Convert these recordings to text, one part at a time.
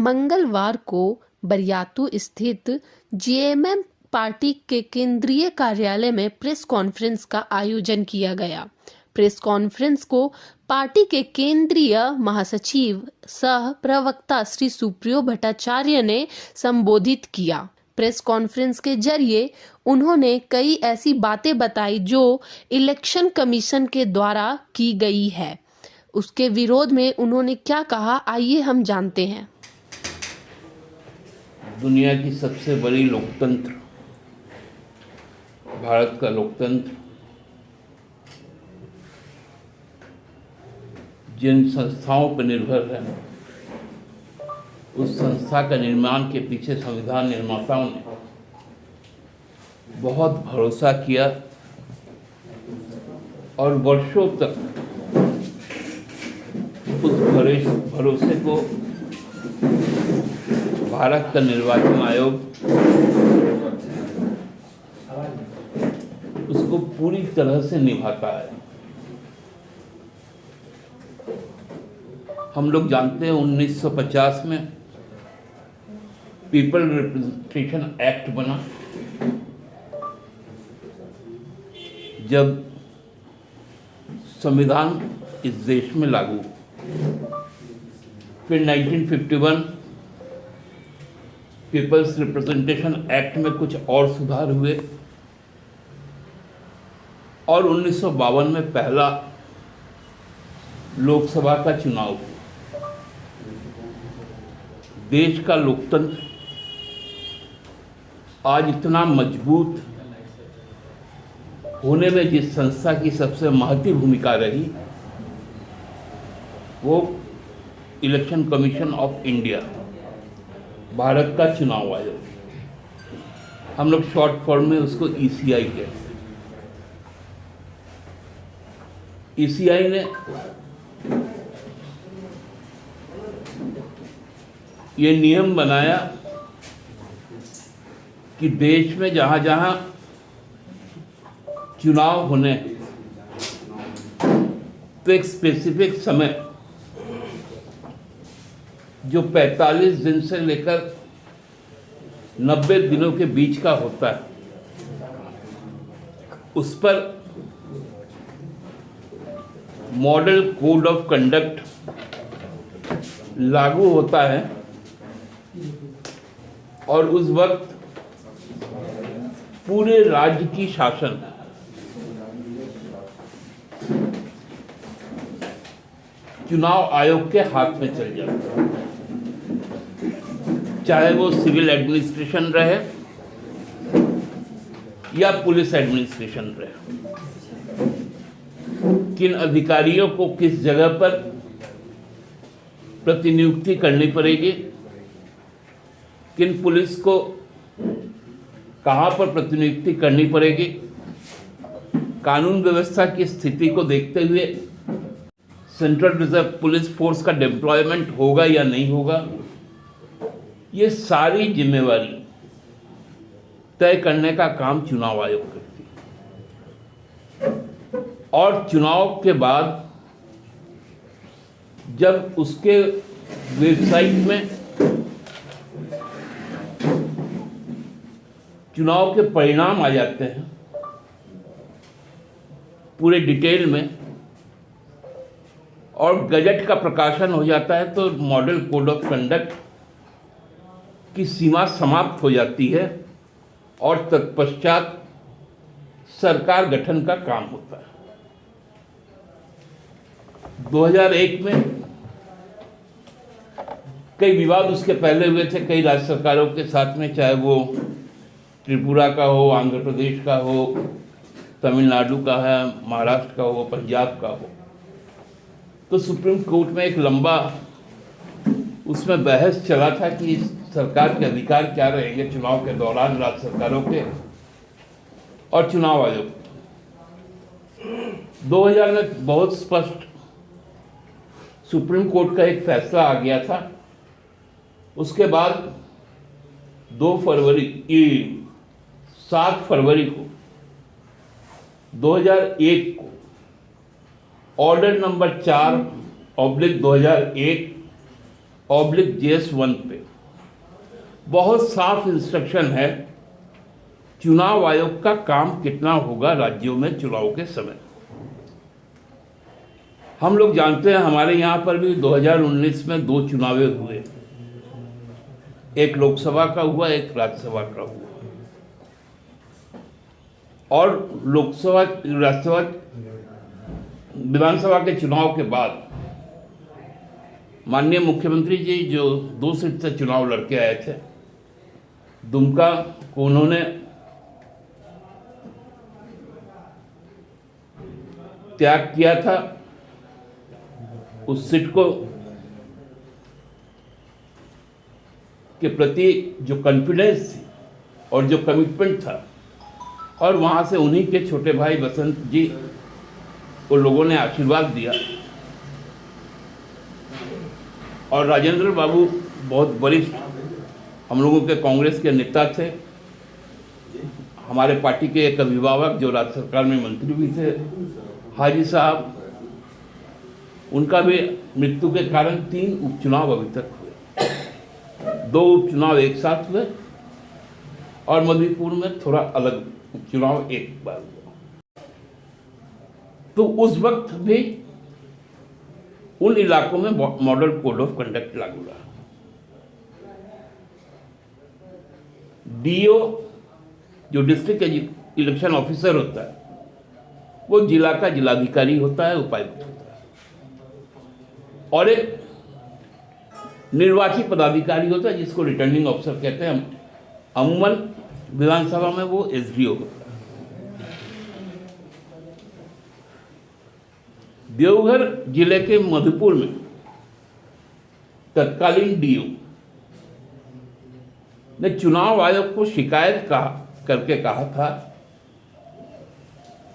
मंगलवार को बरियातू स्थित जेएमएम पार्टी के केंद्रीय कार्यालय में प्रेस कॉन्फ्रेंस का आयोजन किया गया। प्रेस कॉन्फ्रेंस को पार्टी के केंद्रीय महासचिव सह प्रवक्ता श्री सुप्रियो भट्टाचार्य ने संबोधित किया। प्रेस कॉन्फ्रेंस के जरिए उन्होंने कई ऐसी बातें बताई जो इलेक्शन कमीशन के द्वारा की गई है। उसके विरोध में उन्होंने क्या कहा, आइए हम जानते हैं। दुनिया की सबसे बड़ी लोकतंत्र, भारत का लोकतंत्र, जिन संस्थाओं पर निर्भर है, उस संस्था का निर्माण के पीछे संविधान निर्माताओं ने बहुत भरोसा किया और वर्षों तक उस भरोसे को भारत का निर्वाचन आयोग उसको पूरी तरह से निभाता है। हम लोग जानते हैं 1950 में पीपल रिप्रेजेंटेशन एक्ट बना, जब संविधान इस देश में लागू। फिर 1951 पीपल्स रिप्रेजेंटेशन एक्ट में कुछ और सुधार हुए और 1952 में पहला लोकसभा का चुनाव हुआ। देश का लोकतंत्र आज इतना मजबूत होने में जिस संस्था की सबसे महत्वपूर्ण भूमिका रही, वो election commission of India, Bharat का चुनाव आयोग। हम लोग शॉर्ट फॉर्म में उसको ईसीआई कहते हैं। ईसीआई ने ये नियम बनाया कि देश में जहां जहां चुनाव होने तो एक स्पेसिफिक समय जो 45 दिन से लेकर 90 दिनों के बीच का होता है, उस पर मॉडल कोड ऑफ कंडक्ट लागू होता है और उस वक्त पूरे राज्य की शासन चुनाव आयोग के हाथ में चल जाता है, चाहे वो सिविल एडमिनिस्ट्रेशन रहे या पुलिस एडमिनिस्ट्रेशन रहे। किन अधिकारियों को किस जगह पर प्रतिनियुक्ति करनी पड़ेगी, किन पुलिस को कहां पर प्रतिनियुक्ति करनी पड़ेगी, कानून व्यवस्था की स्थिति को देखते हुए सेंट्रल रिजर्व पुलिस फोर्स का डिप्लॉयमेंट होगा या नहीं होगा, ये सारी जिम्मेवारी तय करने का काम चुनाव आयोग करती है। और चुनाव के बाद जब उसके वेबसाइट में चुनाव के परिणाम आ जाते हैं पूरे डिटेल में और गजट का प्रकाशन हो जाता है, तो मॉडल कोड ऑफ कंडक्ट की सीमा समाप्त हो जाती है और तत्पश्चात सरकार गठन का काम होता है। 2001 में कई विवाद उसके पहले हुए थे कई राज्य सरकारों के साथ में, चाहे वो त्रिपुरा का हो, आंध्र प्रदेश का हो, तमिलनाडु का है, महाराष्ट्र का हो, पंजाब का हो। तो सुप्रीम कोर्ट में एक लंबा उसमें बहस चला था कि सरकार के अधिकार क्या रहेंगे चुनाव के दौरान राज्य सरकारों के और चुनाव आयोग। 2000 में बहुत स्पष्ट सुप्रीम कोर्ट का एक फैसला आ गया था। उसके बाद 7 फरवरी को 2001 को ऑर्डर नंबर 4/2001 JS1 पे बहुत साफ इंस्ट्रक्शन है चुनाव आयोग का काम कितना होगा राज्यों में चुनाव के समय। हम लोग जानते हैं हमारे यहाँ पर भी 2019 में 2 चुनाव हुए, एक लोकसभा का हुआ, एक राज्यसभा का हुआ। और लोकसभा राज्यसभा विधानसभा के चुनाव के बाद माननीय मुख्यमंत्री जी जो 2 सीट से चुनाव लड़के आए थे, दुमका को उन्होंने त्याग किया था। उस सीट को के प्रति जो कॉन्फिडेंस थी और जो कमिटमेंट था, और वहाँ से उन्हीं के छोटे भाई बसंत जी को लोगों ने आशीर्वाद दिया। और राजेंद्र बाबू बहुत वरिष्ठ हम लोगों के कांग्रेस के नेता थे, हमारे पार्टी के एक अभिभावक जो राज्य सरकार में मंत्री भी थे, हाजी साहब, उनका भी मृत्यु के कारण 3 उपचुनाव अभी तक हुए। 2 उपचुनाव एक साथ हुए और मधुपुर में थोड़ा अलग उपचुनाव एक बार हुआ। तो उस वक्त भी उन इलाकों में मॉडल कोड ऑफ कंडक्ट लागू रहा। डीओ जो डिस्ट्रिक्ट इलेक्शन ऑफिसर होता है वो जिला का जिलाधिकारी होता है, उपायुक्त होता है, और एक निर्वाची पदाधिकारी होता है जिसको रिटर्निंग ऑफिसर कहते हैं। अमूमन विधानसभा में वो एसडीओ होता है। देवघर जिले के मधुपुर में तत्कालीन डीओ ने चुनाव आयोग को शिकायत करके कहा था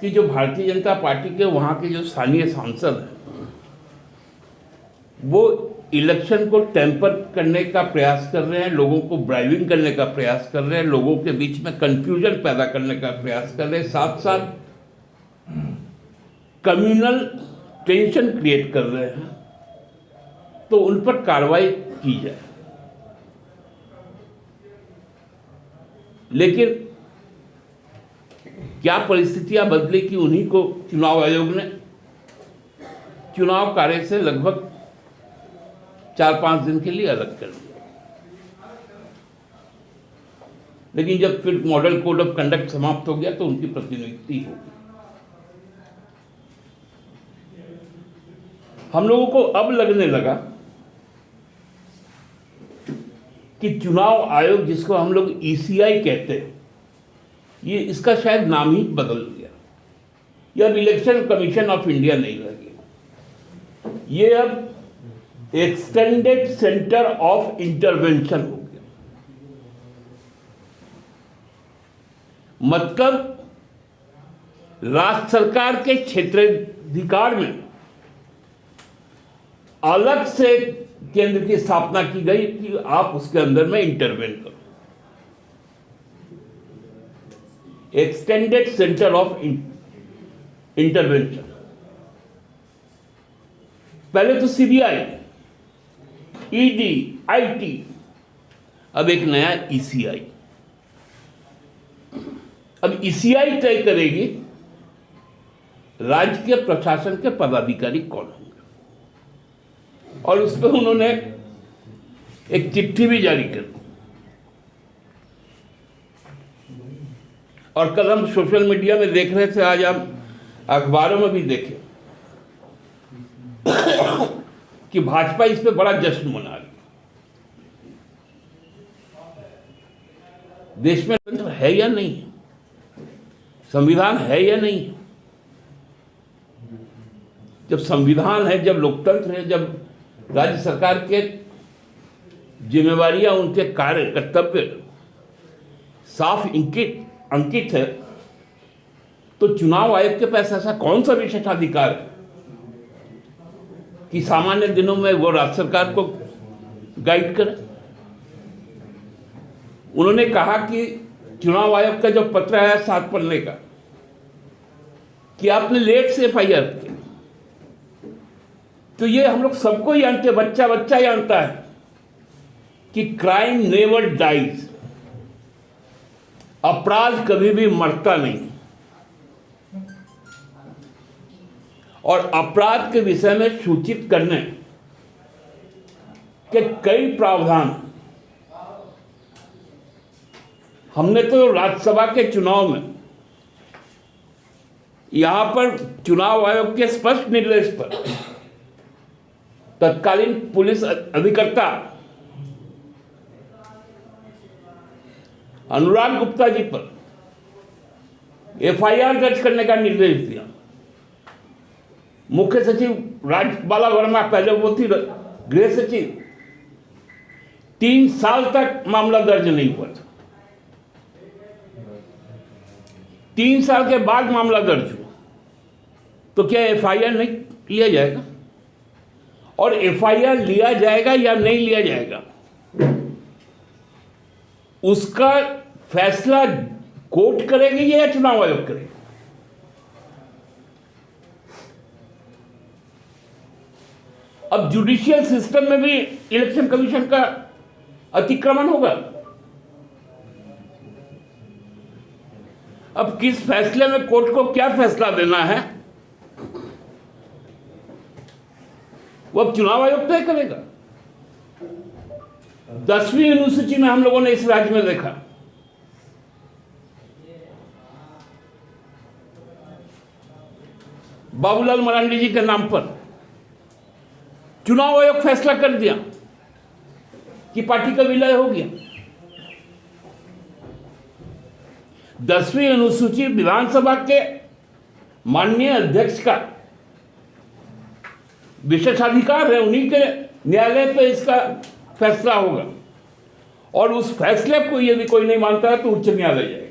कि जो भारतीय जनता पार्टी के वहाँ के जो स्थानीय सांसद हैं वो इलेक्शन को टेम्पर करने का प्रयास कर रहे हैं, लोगों को ब्राइबिंग करने का प्रयास कर रहे हैं, लोगों के बीच में कंफ्यूजन पैदा करने का प्रयास कर रहे हैं, साथ साथ कम्युनल टेंशन क्रिएट कर रहे हैं, तो उन पर कार्रवाई की जाए। लेकिन क्या परिस्थितियां बदली कि उन्हीं को चुनाव आयोग ने चुनाव कार्य से लगभग 4-5 दिन के लिए अलग कर दिया। लेकिन जब फिर मॉडल कोड ऑफ कंडक्ट समाप्त हो गया तो उनकी प्रतिनियुक्ति होगी। हम लोगों को अब लगने लगा कि चुनाव आयोग, जिसको हम लोग ईसीआई कहते हैं, ये इसका शायद नाम ही बदल गया। ये अब इलेक्शन कमीशन ऑफ इंडिया नहीं रह गया, ये अब एक्सटेंडेड सेंटर ऑफ इंटरवेंशन हो गया। मतलब राज्य सरकार के क्षेत्राधिकार में अलग से केंद्र की स्थापना की गई कि आप उसके अंदर में इंटरवेन करो। Extended centre of intervention. पहले तो सीबीआई, ईडी, आईटी, अब एक नया ईसीआई। अब ईसीआई तय करेगी राज्य के प्रशासन के पदाधिकारी कौन होंगे, और उस पर उन्होंने एक चिट्ठी भी जारी कर दी। और कल हम सोशल मीडिया में देख रहे थे, आज हम अखबारों में भी देखे कि भाजपा इस पे बड़ा जश्न मना रही है। देश में तंत्र है या नहीं है, संविधान है या नहीं है? जब संविधान है, जब लोकतंत्र है, जब राज्य सरकार के जिम्मेवारियां, उनके कार्य कर्तव्य साफ अंकित है, तो चुनाव आयोग के पास ऐसा कौन सा विशेषाधिकार है कि सामान्य दिनों में वो राज्य सरकार को गाइड करे? उन्होंने कहा कि चुनाव आयोग का जो पत्र आया 7 पन्ने का, कि आपने लेट से एफआईआर किया, तो ये हम लोग सबको जानते, बच्चा जानता है कि क्राइम नेवर डाइज, अपराध कभी भी मरता नहीं, और अपराध के विषय में सूचित करने के कई प्रावधान हमने तो राज्यसभा के चुनाव में यहां पर चुनाव आयोग के स्पष्ट निर्देश पर तत्कालीन पुलिस अधिकर्ता अनुराग गुप्ता जी पर एफआईआर दर्ज करने का निर्देश दिया। मुख्य सचिव राजबाला वर्मा, पहले वो थी गृह सचिव, 3 साल तक मामला दर्ज नहीं हुआ था। 3 साल के बाद मामला दर्ज हुआ, तो क्या एफआईआर नहीं लिया जाएगा? और एफआईआर लिया जाएगा या नहीं लिया जाएगा, उसका फैसला कोर्ट करेगी या चुनाव आयोग करेगा? अब जुडिशियल सिस्टम में भी इलेक्शन कमीशन का अतिक्रमण होगा। अब किस फैसले में कोर्ट को क्या फैसला देना है, वो अब चुनाव आयोग तय करेगा। 10वीं अनुसूची में हम लोगों ने इस राज्य में देखा, बाबूलाल मरांडी जी के नाम पर चुनाव आयोग फैसला कर दिया कि पार्टी का विलय हो गया। 10वीं अनुसूची विधानसभा के माननीय अध्यक्ष का विशेषाधिकार है, उन्हीं के न्यायालय पे इसका फैसला होगा, और उस फैसले को यदि कोई नहीं मानता है तो उच्च न्यायालय जाएगा।